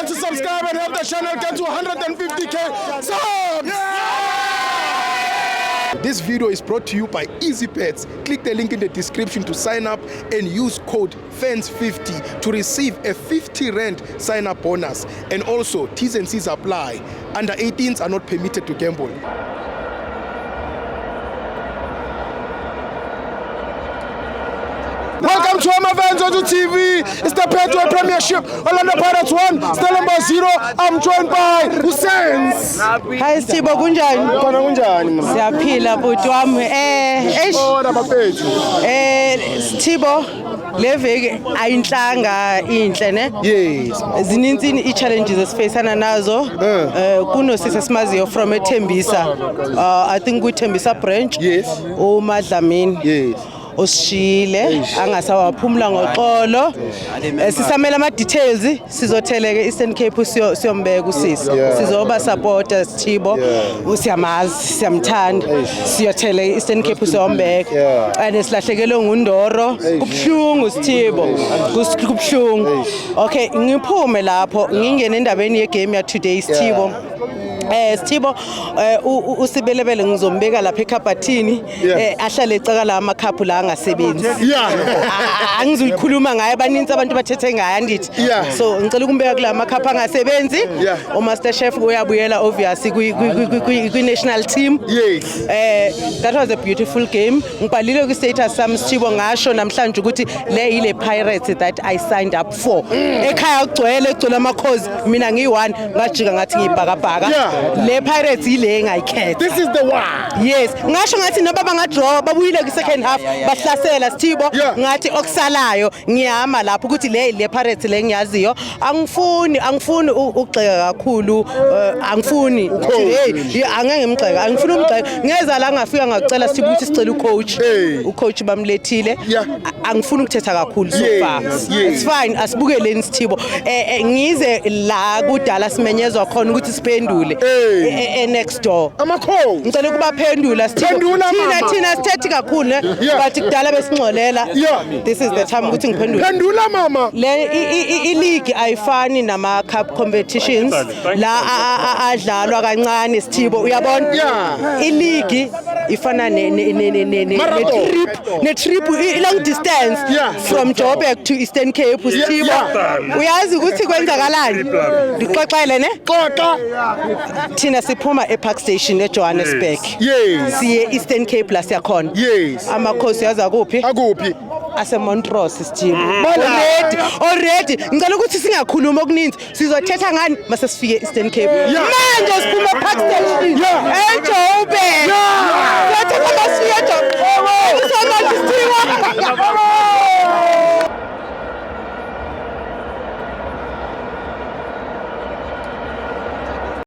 forget to subscribe and help the channel get to 150k subs. This video is brought to you by EasyPets. Click the link in the description to sign up and use code FANS50 to receive a 50 Rand sign-up bonus. And also, T's and C's apply. Under 18s are not permitted to gamble. Welcome to Amavenzo TV. It's the Petro Premiership. Orlando Pirates 1, Stellenbosch 0. I'm joined by Husseins. Hi Stibo, kunjani? Khona kunjani? Siyaphila bhuti wami. Stibo, le veki ayinhlanga inhle ne? Yes. Zininzi i-challenges esifacana nazo. Kunosisi esimaziyo from eThembisa. I think kuThembisa branch. Yes. uMadlamini. Yes. Osishile angasawaphumula ngoxolo sisamela ama details sizotheleke Eastern Cape siyombeka usisi sizoba supporters Thibo usiyamazi siyamthanda siyothele Eastern Cape siyombeka and silahlekelwe ngundoro kubhlungu Thibo kubhlungu okay ngiphume lapho ngingene endabeni yegame ya today Thibo Stibo usibelebele ngizombeka lapha eKhabhathini ahlale ecakala amakhaphu la angasebenzi angizuyikhuluma ngaye baninzi abantu bathethe ngaye andithi so ngicela ukumbeka kula makhaphu angasebenzi uMaster Chef uyabuyela obviously kwi national team that was a beautiful game ngibhalile ku status sami Stibo ngasho namhlanje ukuthi le ile Pirates that I signed up for ekhaya kugcwele amakhozi mina ngiyi1 ngajika ngathi ngibhakabhaka le Pirates ile engayikhetha. This is the one. Yes. Ngasho ngathi noba bangadraw babuyile ku second half bahlasela Stibo ngathi okusalayo ngiyama lapho ukuthi le Pirates le ngiyaziyo angifuni ukugxeka kakhulu angifuni hey angeke ngimgxeka angifuni umgxeka ngeza la ngafika ngakucela Stibo ukuthi sicela ucoach bamlethile angifuni ukuthetha kakhulu so far it's fine asibukeleni Stibo ngize la kudala simenyezwa khona ukuthi siphendule next door amakho ngicela ukubaphendula thina sithethi kakhulu but kudala besingcolela this is the time ukuthi ngiphendule phendula mama le i-league ayifani nama cup competitions la adlalwa kancane Stibo uyabona i-league ifana ne trip long distance from Joburg to Eastern Cape Stibo uyazi ukuthi kwenzakalani ngixoxele ne xoxa thina siphuma ePark Station eJohannesburg siye Eastern Cape la siyakhona amakhosi yaza kuphi akuphi aseMontrose Stibo already ngicela ukuthi singakhuluma okuninzi sizothetha ngani mase sifike Eastern Cape manje siphuma ePark Station